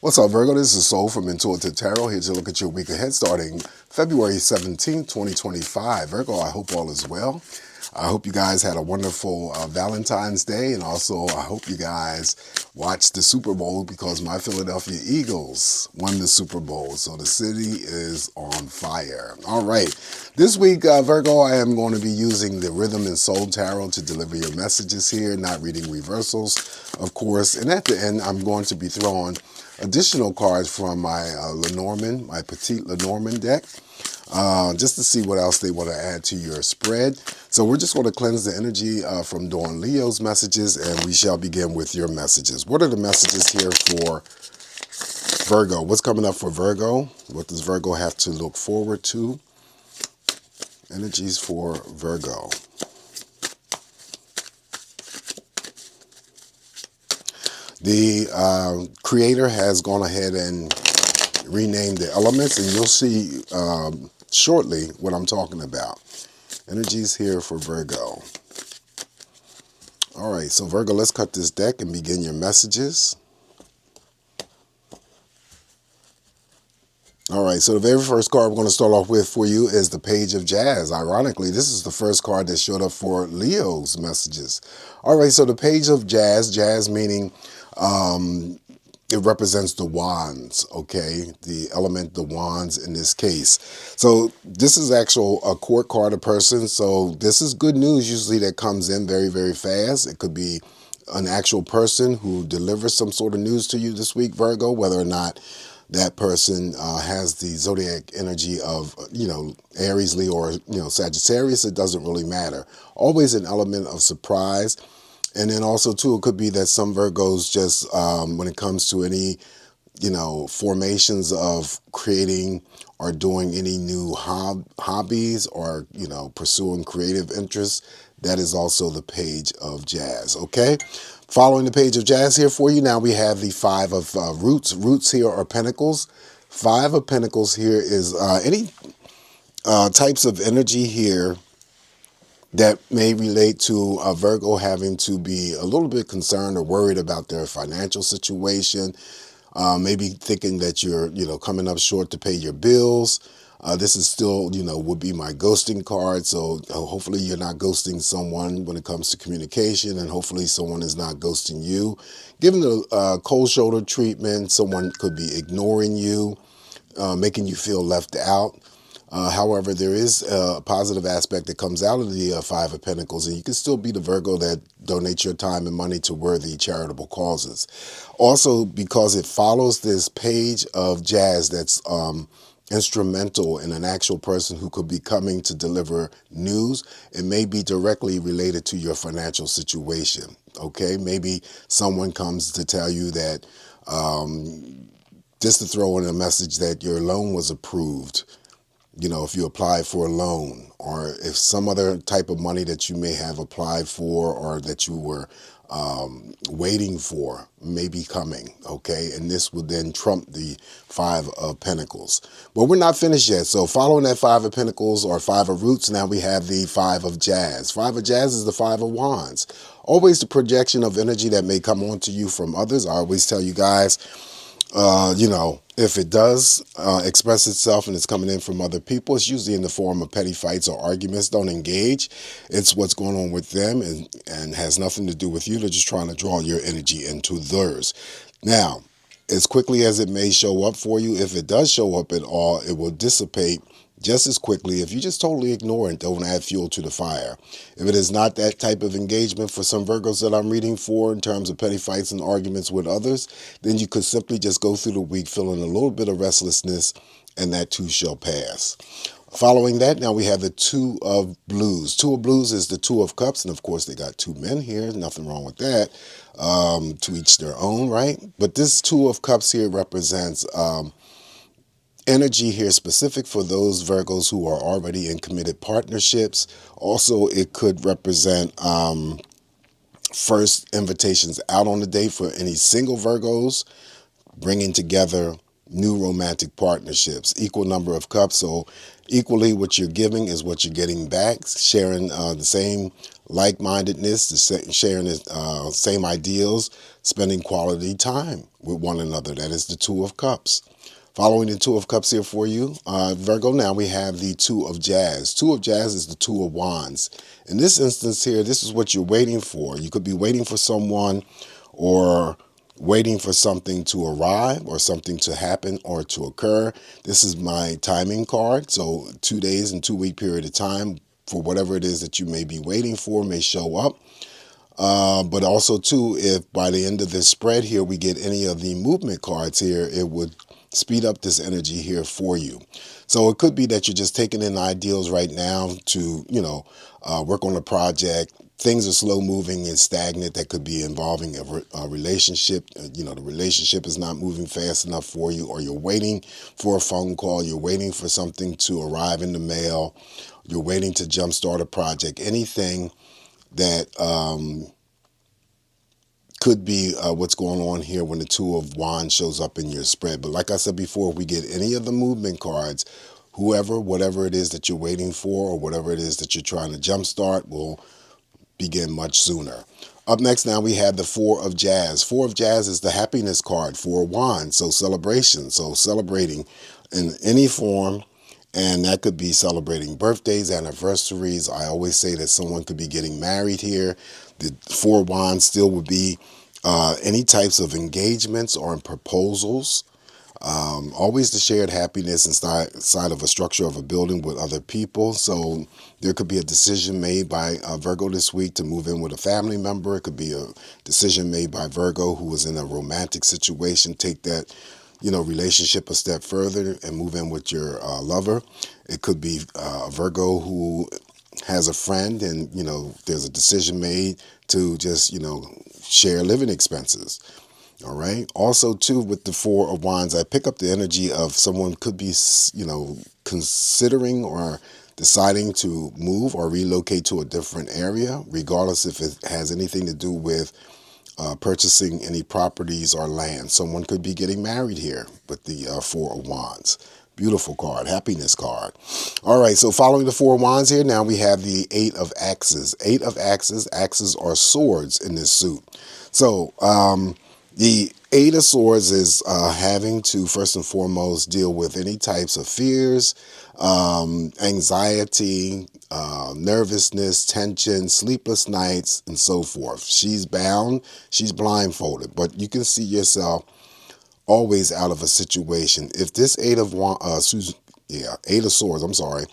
What's up, Virgo? This is Soul from Intuitive Tarot, here to look at your week ahead starting February 17th, 2025. Virgo, I hope all is well. I hope you guys had a wonderful Valentine's Day, and also I hope you guys watched the Super Bowl because my Philadelphia Eagles won the Super Bowl, so the city is on fire. All right, this week, Virgo, I am going to be using the Rhythm and Soul Tarot to deliver your messages here, not reading reversals, of course, and at the end, I'm going to be throwing additional cards from my Lenormand, my Petite Lenormand deck, just to see what else they want to add to your spread. So we're just going to cleanse the energy from Dawn Leo's messages, and we shall begin with your messages. What are the messages here for Virgo? What's coming up for Virgo? What does Virgo have to look forward to? Energies for Virgo. The creator has gone ahead and renamed the elements, and you'll see shortly what I'm talking about. Energies here for Virgo. All right, so Virgo, let's cut this deck and begin your messages. All right, so the very first card we're going to start off with for you is the Page of Jazz. Ironically, this is the first card that showed up for Leo's messages. All right, so the Page of Jazz, jazz meaning it represents the wands, okay? The element, the wands in this case. So this is actual a court card, a person. So this is good news usually that comes in very, very fast. It could be an actual person who delivers some sort of news to you this week, Virgo, whether or not that person has the zodiac energy of, Aries, Leo, or, Sagittarius. It doesn't really matter. Always an element of surprise. And then also, too, it could be that some Virgos just, when it comes to any, formations of creating or doing any new hobbies or, pursuing creative interests, that is also the Page of Jazz, okay? Following the Page of Jazz here for you, now we have the Five of Roots. Roots here are Pentacles. Five of Pentacles here is any types of energy here that may relate to a Virgo having to be a little bit concerned or worried about their financial situation, maybe thinking that you're, coming up short to pay your bills. This is still, would be my ghosting card. So hopefully you're not ghosting someone when it comes to communication, and hopefully someone is not ghosting you. Given the cold shoulder treatment, someone could be ignoring you, making you feel left out. However, there is a positive aspect that comes out of the Five of Pentacles, and you can still be the Virgo that donates your time and money to worthy charitable causes. Also, because it follows this Page of Jazz that's instrumental in an actual person who could be coming to deliver news, it may be directly related to your financial situation, okay? Maybe someone comes to tell you that, just to throw in a message that your loan was approved, if you applied for a loan, or if some other type of money that you may have applied for or that you were waiting for may be coming, okay? And this would then trump the Five of Pentacles. But we're not finished yet. So following that Five of Pentacles or Five of Roots, now we have the Five of Jazz. Five of Jazz is the Five of Wands. Always the projection of energy that may come onto you from others. I always tell you guys, if it does express itself and it's coming in from other people, it's usually in the form of petty fights or arguments. Don't engage. It's what's going on with them and has nothing to do with you. They're just trying to draw your energy into theirs. Now, as quickly as it may show up for you, if it does show up at all, it will dissipate just as quickly if you just totally ignore it. Don't add fuel to the fire. If it is not that type of engagement for some Virgos that I'm reading for in terms of petty fights and arguments with others, then you could simply just go through the week feeling a little bit of restlessness, and that too shall pass. Following that, now we have the Two of Blues. Two of Blues is the Two of Cups, and of course they got two men here. Nothing wrong with that. To each their own, right? But this Two of Cups here represents energy here specific for those Virgos who are already in committed partnerships. Also, it could represent first invitations out on a date for any single Virgos, bringing together new romantic partnerships. Equal number of cups, so equally what you're giving is what you're getting back. Sharing the same like-mindedness, sharing the same ideals, spending quality time with one another. That is the Two of Cups. Following the Two of Cups here for you, Virgo, now we have the Two of Jazz. Two of Jazz is the Two of Wands. In this instance here, this is what you're waiting for. You could be waiting for someone or waiting for something to arrive or something to happen or to occur. This is my timing card. So 2 days and 2 week period of time for whatever it is that you may be waiting for may show up. But also too, if by the end of this spread here, we get any of the movement cards here, it would speed up this energy here for you. So it could be that you're just taking in ideals right now to, work on a project. Things are slow moving and stagnant. That could be involving a relationship. The relationship is not moving fast enough for you, or you're waiting for a phone call. You're waiting for something to arrive in the mail. You're waiting to jumpstart a project. Anything that could be what's going on here when the Two of Wands shows up in your spread. But like I said before, if we get any of the movement cards, whatever it is that you're waiting for or whatever it is that you're trying to jumpstart will begin much sooner. Up next now we have the Four of Jazz. Four of Jazz is the happiness card. Four of Wands, so celebration. So celebrating in any form. And that could be celebrating birthdays, anniversaries. I always say that someone could be getting married here. The Four of Wands still would be any types of engagements or proposals. Always the shared happiness inside of a structure of a building with other people. So there could be a decision made by Virgo this week to move in with a family member. It could be a decision made by Virgo who was in a romantic situation. Take that relationship a step further and move in with your lover. It could be Virgo who has a friend and, there's a decision made to just, share living expenses. All right. Also, too, with the Four of Wands, I pick up the energy of someone could be, considering or deciding to move or relocate to a different area, regardless if it has anything to do with purchasing any properties or land. Someone could be getting married here with the Four of Wands. Beautiful card, happiness card. All right, so following the Four of Wands here, now we have the Eight of Axes. Eight of Axes, axes are swords in this suit. So the Eight of Swords is having to, first and foremost, deal with any types of fears, anxiety, nervousness, tension, sleepless nights, and so forth. She's bound, she's blindfolded, but you can see yourself always out of a situation. If this Eight of Swords,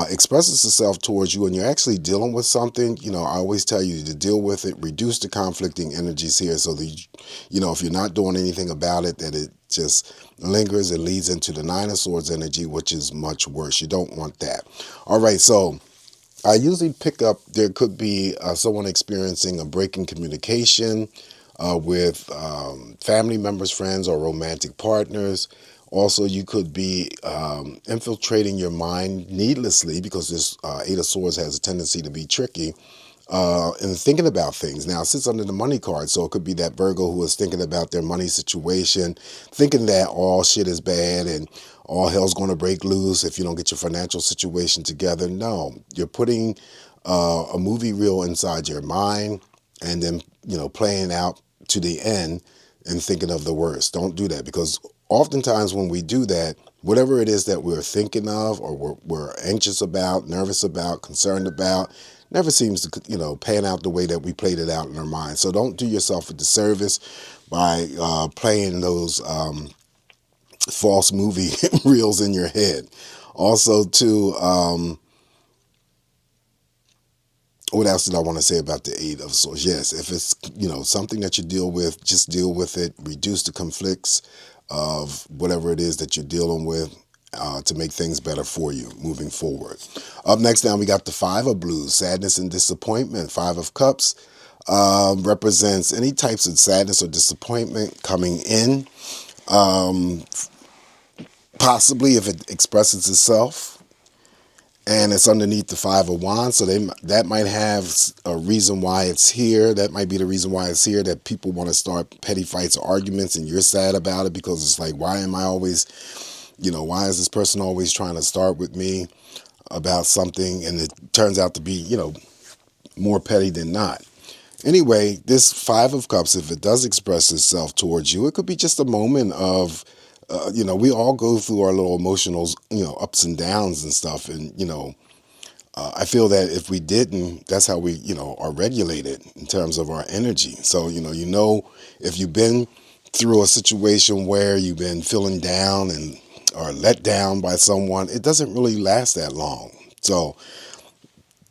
expresses itself towards you and you're actually dealing with something, I always tell you to deal with it, reduce the conflicting energies here so that, if you're not doing anything about it, that it just lingers and leads into the Nine of Swords energy, which is much worse. You don't want that. All right, so I usually pick up, there could be someone experiencing a break in communication with family members, friends, or romantic partners. Also, you could be infiltrating your mind needlessly, because this Eight of Swords has a tendency to be tricky, and thinking about things. Now, it sits under the money card, so it could be that Virgo who is thinking about their money situation, thinking that all shit is bad and all hell's going to break loose if you don't get your financial situation together. No, you're putting a movie reel inside your mind and then, playing out to the end and thinking of the worst. Don't do that, because oftentimes when we do that, whatever it is that we're thinking of or we're anxious about, nervous about, concerned about, never seems to, pan out the way that we played it out in our mind. So don't do yourself a disservice by playing those false movie reels in your head. Also, too, what else did I want to say about the Eight of Swords? Yes, if it's, something that you deal with, just deal with it. Reduce the conflicts of whatever it is that you're dealing with to make things better for you moving forward. Up next now, we got the Five of Blues, sadness and disappointment. Five of Cups represents any types of sadness or disappointment coming in. Possibly if it expresses itself and it's underneath the Five of Wands, so that might have a reason why it's here. That might be the reason why it's here, that people want to start petty fights or arguments, and you're sad about it because it's like, why am I always, why is this person always trying to start with me about something, and it turns out to be, more petty than not. Anyway, this Five of Cups, if it does express itself towards you, it could be just a moment of, we all go through our little emotional, ups and downs and stuff. And, I feel that if we didn't, that's how we, are regulated in terms of our energy. So, if you've been through a situation where you've been feeling down or let down by someone, it doesn't really last that long. So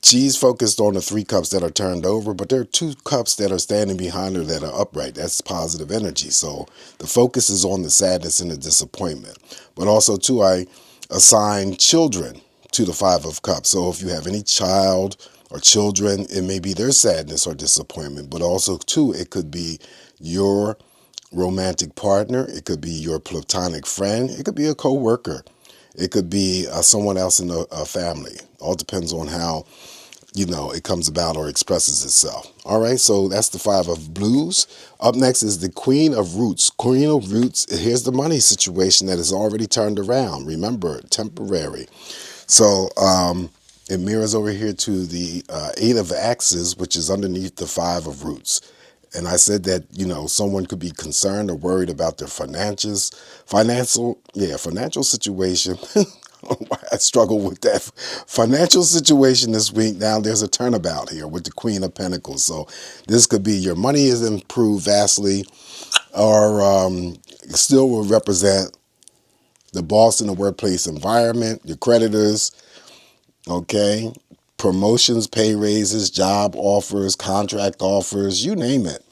she's focused on the three cups that are turned over, but there are two cups that are standing behind her that are upright. That's positive energy. So the focus is on the sadness and the disappointment. But also, too, I assign children to the Five of Cups. So if you have any child or children, it may be their sadness or disappointment. But also, too, it could be your romantic partner. It could be your platonic friend. It could be a co-worker. It could be someone else in a family. All depends on how, it comes about or expresses itself. All right, so that's the Five of Blues. Up next is the Queen of Roots. Queen of Roots, here's the money situation that is already turned around. Remember, temporary. So it mirrors over here to the Eight of Axes, which is underneath the Five of Roots. And I said that, someone could be concerned or worried about their financial situation. I struggle with that financial situation this week. Now there's a turnabout here with the Queen of Pentacles. So this could be your money is improved vastly, or still will represent the boss in the workplace environment, your creditors, okay? Promotions, pay raises, job offers, contract offers, you name it.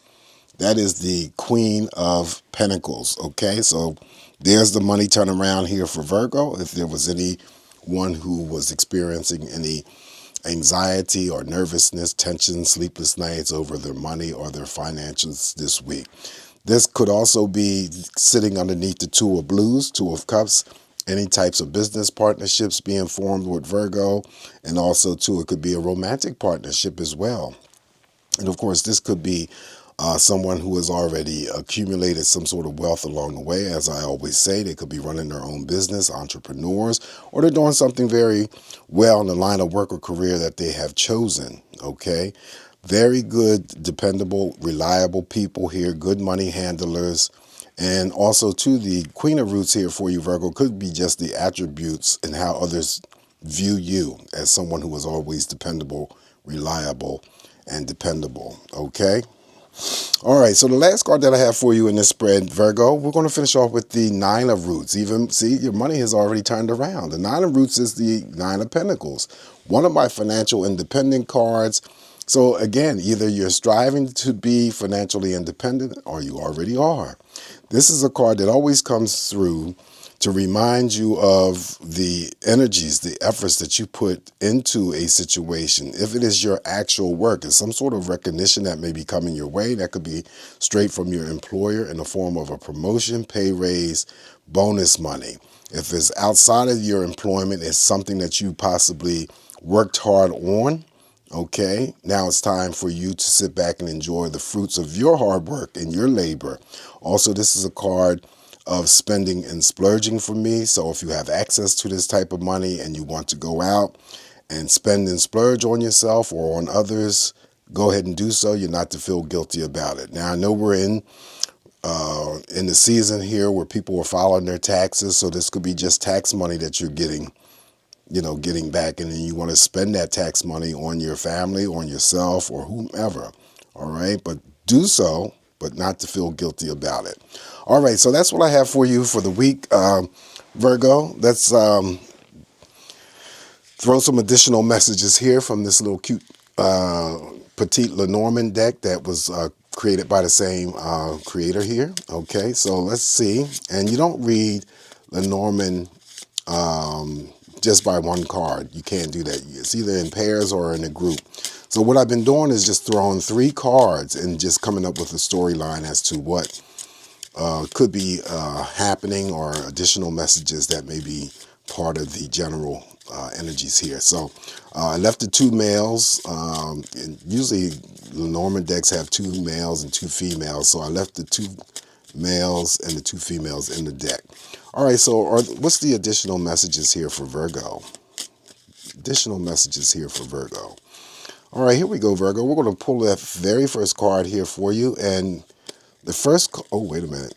That is the Queen of Pentacles, okay? So there's the money turnaround here for Virgo. If there was anyone who was experiencing any anxiety or nervousness, tension, sleepless nights over their money or their finances this week. This could also be sitting underneath the Two of Blues, Two of Cups, any types of business partnerships being formed with Virgo, and also, too, it could be a romantic partnership as well. And, of course, this could be someone who has already accumulated some sort of wealth along the way. As I always say, they could be running their own business, entrepreneurs, or they're doing something very well in the line of work or career that they have chosen, okay? Very good, dependable, reliable people here, good money handlers. And also, too, the Queen of Roots here for you, Virgo, could be just the attributes and how others view you as someone who is always dependable, reliable, and dependable, okay? All right, so the last card that I have for you in this spread, Virgo, we're going to finish off with the Nine of Roots. Even, see, your money has already turned around. The Nine of Roots is the Nine of Pentacles, one of my financial independent cards. So again, either you're striving to be financially independent or you already are. This is a card that always comes through to remind you of the energies, the efforts that you put into a situation. If it is your actual work, it's some sort of recognition that may be coming your way. That could be straight from your employer in the form of a promotion, pay raise, bonus money. If it's outside of your employment, it's something that you possibly worked hard on. Okay, now it's time for you to sit back and enjoy the fruits of your hard work and your labor. Also, this is a card of spending and splurging for me. So if you have access to this type of money and you want to go out and spend and splurge on yourself or on others, go ahead and do so. You're not to feel guilty about it. Now, I know we're in the season here where people are filing their taxes. So this could be just tax money that you're getting back, and then you want to spend that tax money on your family, on yourself, or whomever. All right, but do so, but not to feel guilty about it. All right, so that's what I have for you for the week, Virgo. Let's throw some additional messages here from this little cute petite LENORMAND deck that was created by the same creator here. Okay, so let's see. And you don't read LENORMAND just by one card. You can't do that. It's either in pairs or in a group. So what I've been doing is just throwing 3 cards and just coming up with a storyline as to what could be happening or additional messages that may be part of the general energies here. So I left the 2 males. And usually Lenormand decks have 2 males and 2 females. So I left the 2 males and the 2 females in the deck. All right, so what's the additional messages here for Virgo? Additional messages here for Virgo. All right, here we go, Virgo. We're going to pull that very first card here for you. And the first, oh, wait a minute.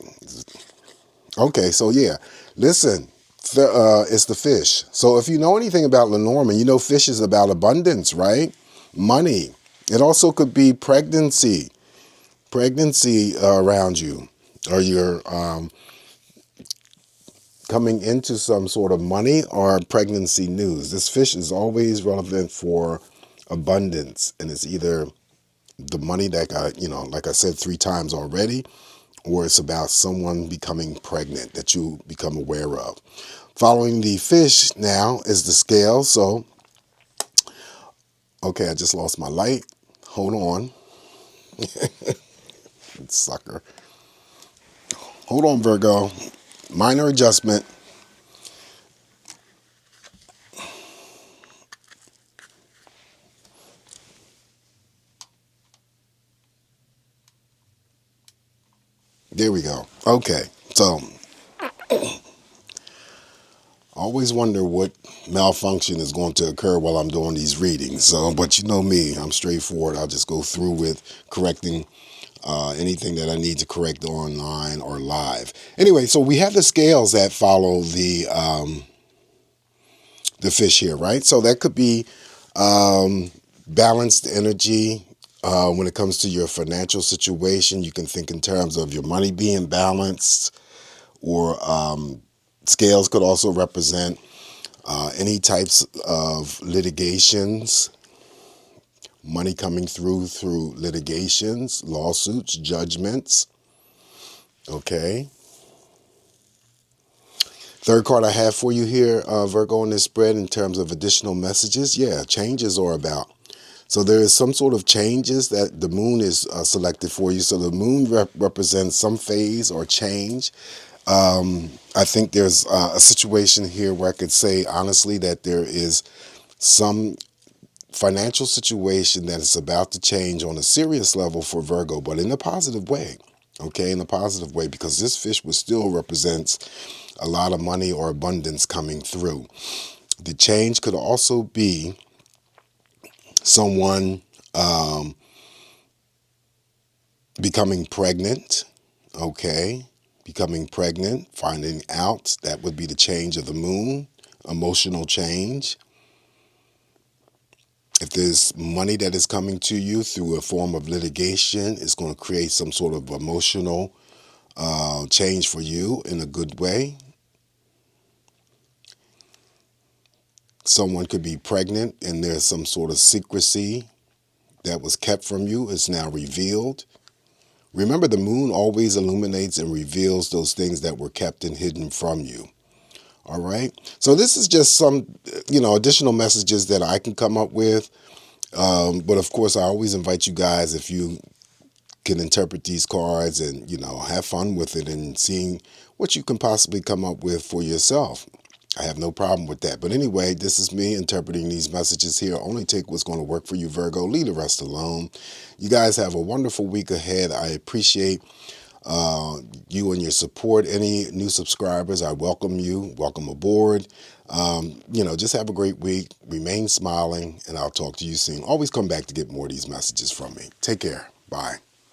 Okay, so yeah, listen, it's the fish. So if you know anything about Lenormand, you know fish is about abundance, right? Money. It also could be pregnancy around you, or you're coming into some sort of money or pregnancy news. This fish is always relevant for abundance, and it's either the money that got, like I said 3 times already, or it's about someone becoming pregnant that you become aware of. Following the fish now is the scale. So, okay, I just lost my light. Hold on. Sucker. Hold on, Virgo. Minor adjustment. There we go. Okay, so I always wonder what malfunction is going to occur while I'm doing these readings. So, but you know me, I'm straightforward. I'll just go through with correcting anything that I need to correct online or live. Anyway, so we have the scales that follow the fish here, right? So that could be balanced energy. When it comes to your financial situation, you can think in terms of your money being balanced, or scales could also represent any types of litigations, money coming through litigations, lawsuits, judgments. Okay. Third card I have for you here, Virgo, in this spread in terms of additional messages. Yeah, changes are about. So there is some sort of changes that the moon is selected for you. So the moon represents some phase or change. I think there's a situation here where I could say honestly that there is some financial situation that is about to change on a serious level for Virgo, but in a positive way. Okay, in a positive way, because this fish will still represents a lot of money or abundance coming through. The change could also be someone becoming pregnant, okay, becoming pregnant, finding out. That would be the change of the moon, emotional change. If there's money that is coming to you through a form of litigation, it's going to create some sort of emotional change for you in a good way. Someone could be pregnant and there's some sort of secrecy that was kept from you. It's now revealed. Remember, the moon always illuminates and reveals those things that were kept and hidden from you. All right. So this is just some, additional messages that I can come up with. But of course, I always invite you guys, if you can interpret these cards and, have fun with it and seeing what you can possibly come up with for yourself. I have no problem with that. But anyway, this is me interpreting these messages here. Only take what's going to work for you, Virgo. Leave the rest alone. You guys have a wonderful week ahead. I appreciate you and your support. Any new subscribers, I welcome you. Welcome aboard. Just have a great week. Remain smiling, and I'll talk to you soon. Always come back to get more of these messages from me. Take care. Bye.